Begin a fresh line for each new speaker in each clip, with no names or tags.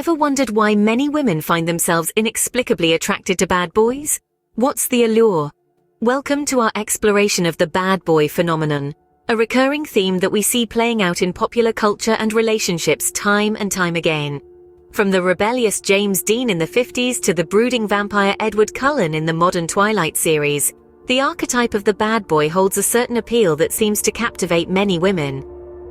Ever wondered why many women find themselves inexplicably attracted to bad boys? What's the allure? Welcome to our exploration of the bad boy phenomenon, a recurring theme that we see playing out in popular culture and relationships time and time again. From the rebellious James Dean in the 50s to the brooding vampire Edward Cullen in the modern Twilight series, the archetype of the bad boy holds a certain appeal that seems to captivate many women.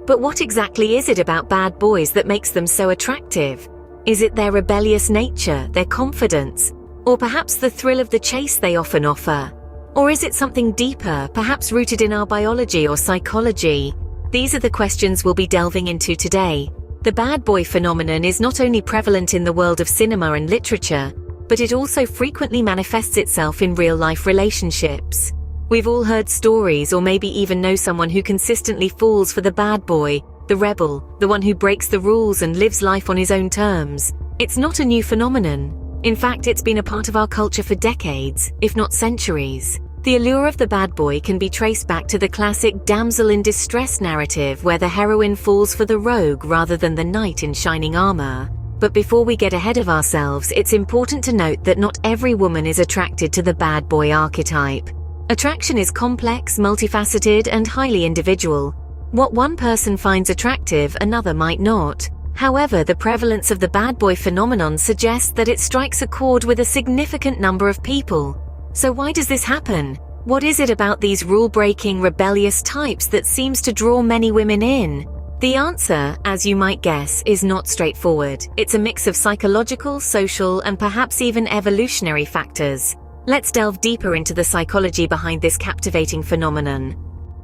But what exactly is it about bad boys that makes them so attractive? Is it their rebellious nature, their confidence, or perhaps the thrill of the chase they often offer? Or is it something deeper, perhaps rooted in our biology or psychology? These are the questions we'll be delving into today. The bad boy phenomenon is not only prevalent in the world of cinema and literature, but it also frequently manifests itself in real-life relationships. We've all heard stories or maybe even know someone who consistently falls for the bad boy, the rebel, the one who breaks the rules and lives life on his own terms. It's not a new phenomenon. In fact, it's been a part of our culture for decades, if not centuries. The allure of the bad boy can be traced back to the classic damsel in distress narrative where the heroine falls for the rogue rather than the knight in shining armor. But before we get ahead of ourselves, it's important to note that not every woman is attracted to the bad boy archetype. Attraction is complex, multifaceted, and highly individual. What one person finds attractive, another might not. However, the prevalence of the bad boy phenomenon suggests that it strikes a chord with a significant number of people. So why does this happen? What is it about these rule-breaking, rebellious types that seems to draw many women in? The answer, as you might guess, is not straightforward. It's a mix of psychological, social, and perhaps even evolutionary factors. Let's delve deeper into the psychology behind this captivating phenomenon.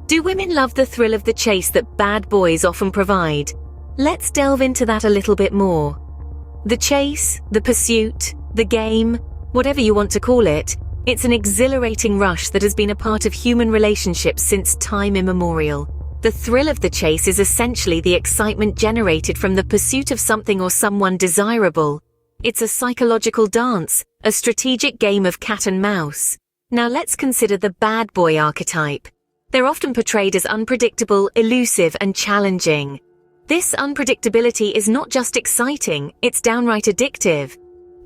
Do women love the thrill of the chase that bad boys often provide? Let's delve into that a little bit more. The chase, the pursuit, the game, whatever you want to call it, it's an exhilarating rush that has been a part of human relationships since time immemorial. The thrill of the chase is essentially the excitement generated from the pursuit of something or someone desirable. It's a psychological dance, a strategic game of cat and mouse. Now let's consider the bad boy archetype. They're often portrayed as unpredictable, elusive, and challenging. This unpredictability is not just exciting, it's downright addictive.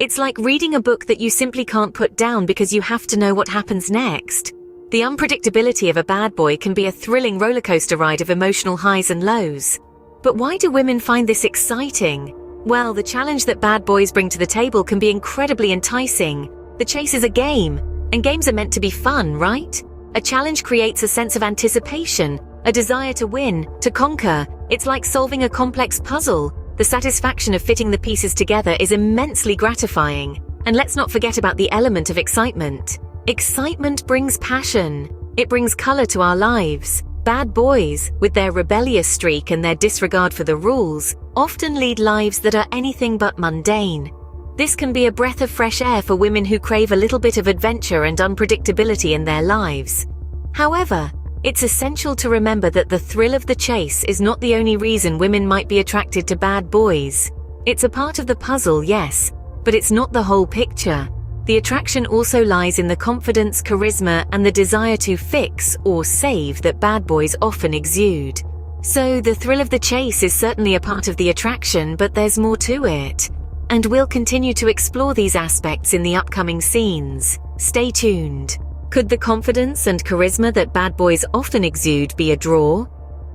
It's like reading a book that you simply can't put down because you have to know what happens next. The unpredictability of a bad boy can be a thrilling rollercoaster ride of emotional highs and lows. But why do women find this exciting? Well, the challenge that bad boys bring to the table can be incredibly enticing. The chase is a game, and games are meant to be fun, right? A challenge creates a sense of anticipation, a desire to win, to conquer. It's like solving a complex puzzle. The satisfaction of fitting the pieces together is immensely gratifying. And let's not forget about the element of excitement. Excitement brings passion. It brings color to our lives. Bad boys, with their rebellious streak and their disregard for the rules, often lead lives that are anything but mundane. This can be a breath of fresh air for women who crave a little bit of adventure and unpredictability in their lives. However, it's essential to remember that the thrill of the chase is not the only reason women might be attracted to bad boys. It's a part of the puzzle, yes, but it's not the whole picture. The attraction also lies in the confidence, charisma, and the desire to fix or save that bad boys often exude. So the thrill of the chase is certainly a part of the attraction, but there's more to it. And we'll continue to explore these aspects in the upcoming scenes. Stay tuned. Could the confidence and charisma that bad boys often exude be a draw?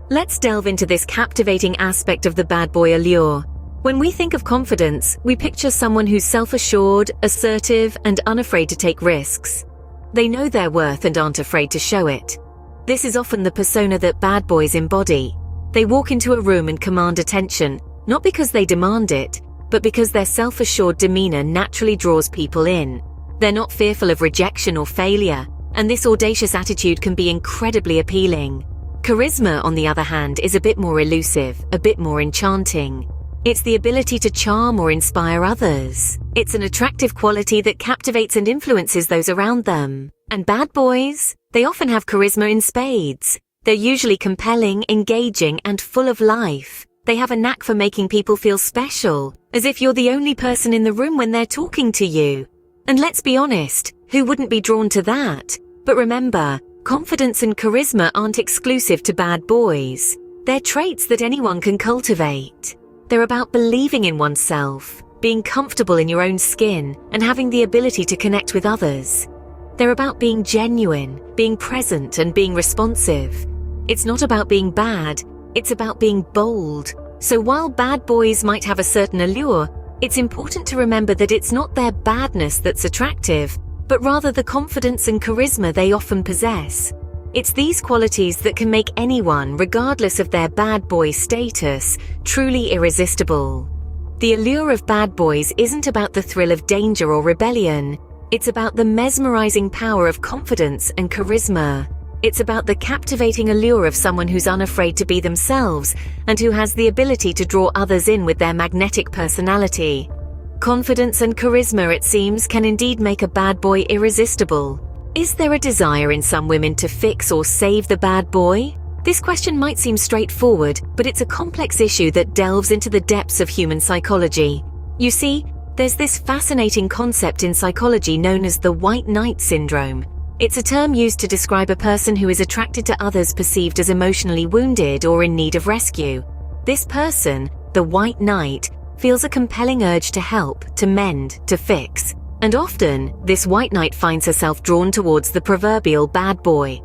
Let's delve into this captivating aspect of the bad boy allure. When we think of confidence, we picture someone who's self-assured, assertive, and unafraid to take risks. They know their worth and aren't afraid to show it. This is often the persona that bad boys embody. They walk into a room and command attention, not because they demand it, but because their self-assured demeanor naturally draws people in. They're not fearful of rejection or failure, and this audacious attitude can be incredibly appealing. Charisma, on the other hand, is a bit more elusive, a bit more enchanting. It's the ability to charm or inspire others. It's an attractive quality that captivates and influences those around them. And bad boys, they often have charisma in spades. They're usually compelling, engaging, and full of life. They have a knack for making people feel special, as if you're the only person in the room when they're talking to you. And let's be honest, who wouldn't be drawn to that? But remember, confidence and charisma aren't exclusive to bad boys. They're traits that anyone can cultivate. They're about believing in oneself, being comfortable in your own skin, and having the ability to connect with others. They're about being genuine, being present, and being responsive. It's not about being bad, it's about being bold. So while bad boys might have a certain allure, it's important to remember that it's not their badness that's attractive, but rather the confidence and charisma they often possess. It's these qualities that can make anyone, regardless of their bad boy status, truly irresistible. The allure of bad boys isn't about the thrill of danger or rebellion. It's about the mesmerizing power of confidence and charisma. It's about the captivating allure of someone who's unafraid to be themselves and who has the ability to draw others in with their magnetic personality. Confidence and charisma, it seems, can indeed make a bad boy irresistible. Is there a desire in some women to fix or save the bad boy? This question might seem straightforward, but it's a complex issue that delves into the depths of human psychology. You see, there's this fascinating concept in psychology known as the white knight syndrome. It's a term used to describe a person who is attracted to others perceived as emotionally wounded or in need of rescue. This person, the white knight, feels a compelling urge to help, to mend, to fix. And often, this white knight finds herself drawn towards the proverbial bad boy.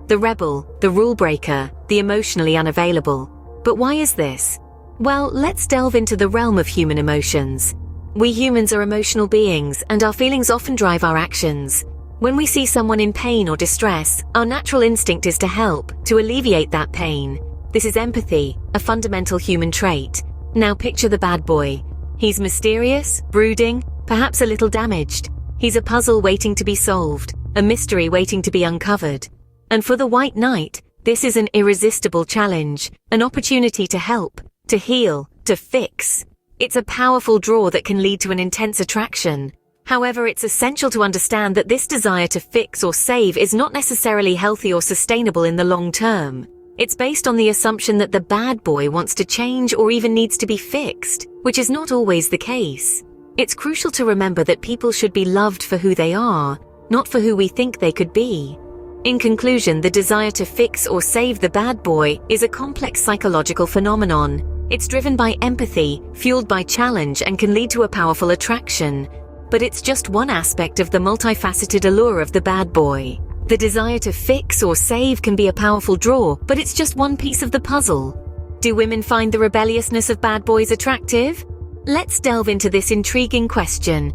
The rebel, the rule breaker, the emotionally unavailable. But why is this? Well, let's delve into the realm of human emotions. We humans are emotional beings, and our feelings often drive our actions. When we see someone in pain or distress, our natural instinct is to help, to alleviate that pain. This is empathy, a fundamental human trait. Now picture the bad boy. He's mysterious, brooding, perhaps a little damaged. He's a puzzle waiting to be solved, a mystery waiting to be uncovered. And for the white knight, this is an irresistible challenge, an opportunity to help, to heal, to fix. It's a powerful draw that can lead to an intense attraction. However, it's essential to understand that this desire to fix or save is not necessarily healthy or sustainable in the long term. It's based on the assumption that the bad boy wants to change or even needs to be fixed, which is not always the case. It's crucial to remember that people should be loved for who they are, not for who we think they could be. In conclusion, the desire to fix or save the bad boy is a complex psychological phenomenon. It's driven by empathy, fueled by challenge, and can lead to a powerful attraction. But it's just one aspect of the multifaceted allure of the bad boy. The desire to fix or save can be a powerful draw, but it's just one piece of the puzzle. Do women find the rebelliousness of bad boys attractive? Let's delve into this intriguing question.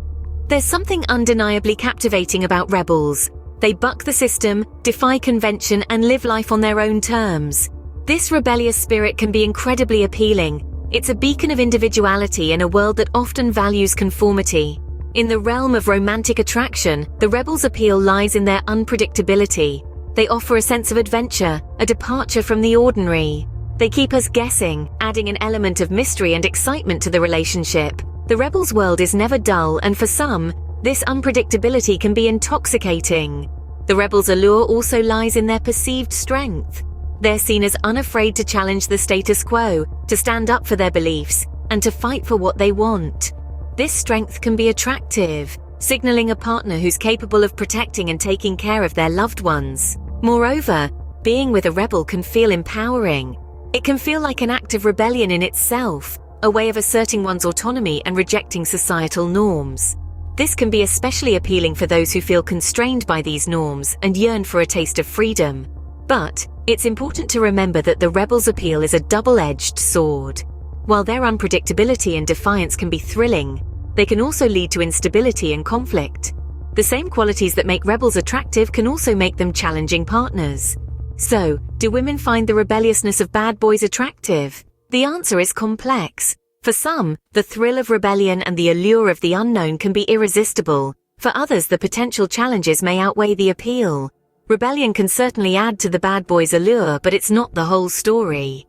There's something undeniably captivating about rebels. They buck the system, defy convention, and live life on their own terms. This rebellious spirit can be incredibly appealing. It's a beacon of individuality in a world that often values conformity. In the realm of romantic attraction, the rebels' appeal lies in their unpredictability. They offer a sense of adventure, a departure from the ordinary. They keep us guessing, adding an element of mystery and excitement to the relationship. The rebels' world is never dull, and for some, this unpredictability can be intoxicating. The rebels' allure also lies in their perceived strength. They're seen as unafraid to challenge the status quo, to stand up for their beliefs, and to fight for what they want. This strength can be attractive, signaling a partner who's capable of protecting and taking care of their loved ones. Moreover, being with a rebel can feel empowering. It can feel like an act of rebellion in itself, a way of asserting one's autonomy and rejecting societal norms. This can be especially appealing for those who feel constrained by these norms and yearn for a taste of freedom. But it's important to remember that the rebel's appeal is a double-edged sword. While their unpredictability and defiance can be thrilling, they can also lead to instability and conflict. The same qualities that make rebels attractive can also make them challenging partners. So, do women find the rebelliousness of bad boys attractive? The answer is complex. For some, the thrill of rebellion and the allure of the unknown can be irresistible. For others, the potential challenges may outweigh the appeal. Rebellion can certainly add to the bad boy's allure, but it's not the whole story.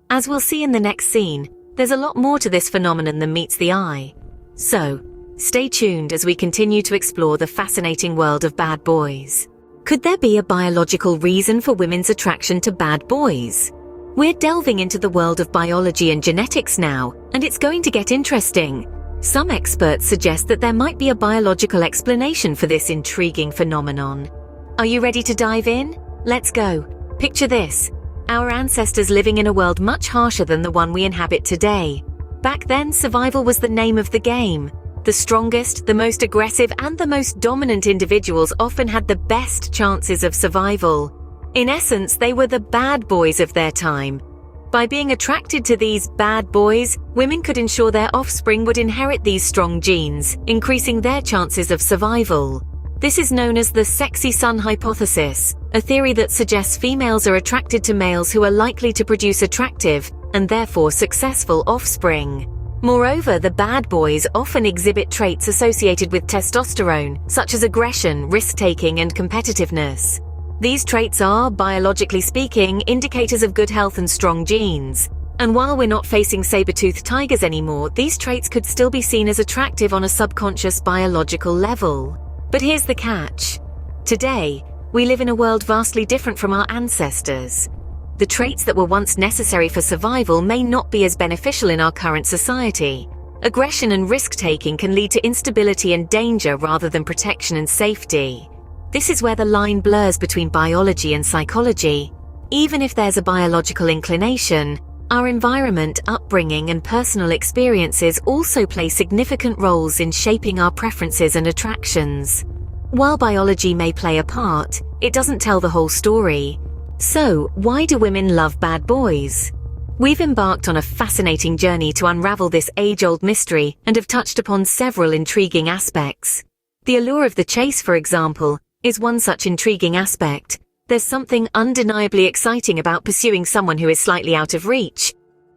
As we'll see in the next scene, there's a lot more to this phenomenon than meets the eye. So, stay tuned as we continue to explore the fascinating world of bad boys. Could there be a biological reason for women's attraction to bad boys? We're delving into the world of biology and genetics now, and it's going to get interesting. Some experts suggest that there might be a biological explanation for this intriguing phenomenon. Are you ready to dive in? Let's go. Picture this: our ancestors living in a world much harsher than the one we inhabit today. Back then, survival was the name of the game. The strongest, the most aggressive, and the most dominant individuals often had the best chances of survival. In essence, they were the bad boys of their time. By being attracted to these bad boys, women could ensure their offspring would inherit these strong genes, increasing their chances of survival. This is known as the sexy son hypothesis, a theory that suggests females are attracted to males who are likely to produce attractive, and therefore successful offspring. Moreover, the bad boys often exhibit traits associated with testosterone, such as aggression, risk-taking, and competitiveness. These traits are, biologically speaking, indicators of good health and strong genes. And while we're not facing saber-toothed tigers anymore, these traits could still be seen as attractive on a subconscious biological level. But here's the catch. Today, we live in a world vastly different from our ancestors. The traits that were once necessary for survival may not be as beneficial in our current society. Aggression and risk-taking can lead to instability and danger rather than protection and safety. This is where the line blurs between biology and psychology. Even if there's a biological inclination, our environment, upbringing, and personal experiences also play significant roles in shaping our preferences and attractions. While biology may play a part, it doesn't tell the whole story. So, why do women love bad boys? We've embarked on a fascinating journey to unravel this age-old mystery and have touched upon several intriguing aspects. The allure of the chase, for example, is one such intriguing aspect. There's something undeniably exciting about pursuing someone who is slightly out of reach.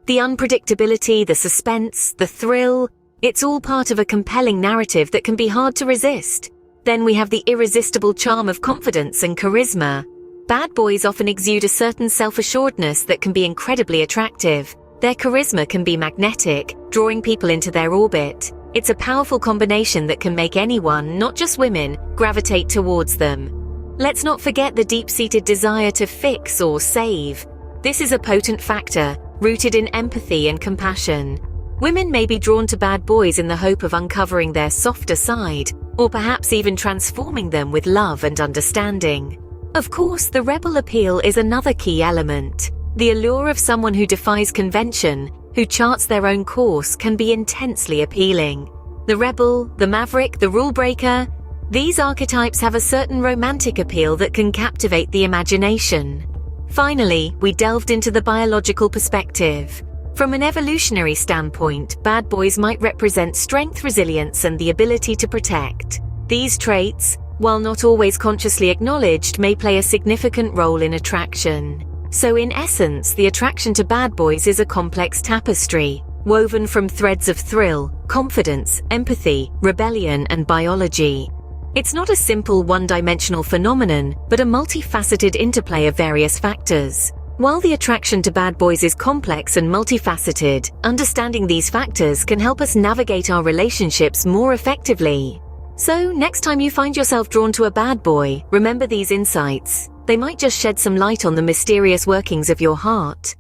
The unpredictability, the suspense, the thrill, it's all part of a compelling narrative that can be hard to resist. Then we have the irresistible charm of confidence and charisma. Bad boys often exude a certain self-assuredness that can be incredibly attractive. Their charisma can be magnetic, drawing people into their orbit. It's a powerful combination that can make anyone, not just women, gravitate towards them. Let's not forget the deep-seated desire to fix or save. This is a potent factor, rooted in empathy and compassion. Women may be drawn to bad boys in the hope of uncovering their softer side, or perhaps even transforming them with love and understanding. Of course, the rebel appeal is another key element. The allure of someone who defies convention, who charts their own course, can be intensely appealing. The rebel, the maverick, the rule breaker, these archetypes have a certain romantic appeal that can captivate the imagination. Finally, we delved into the biological perspective. From an evolutionary standpoint, bad boys might represent strength, resilience, and the ability to protect. These traits, while not always consciously acknowledged, may play a significant role in attraction. So in essence, the attraction to bad boys is a complex tapestry, woven from threads of thrill, confidence, empathy, rebellion, and biology. It's not a simple one-dimensional phenomenon, but a multifaceted interplay of various factors. While the attraction to bad boys is complex and multifaceted, understanding these factors can help us navigate our relationships more effectively. So, next time you find yourself drawn to a bad boy, remember these insights. They might just shed some light on the mysterious workings of your heart.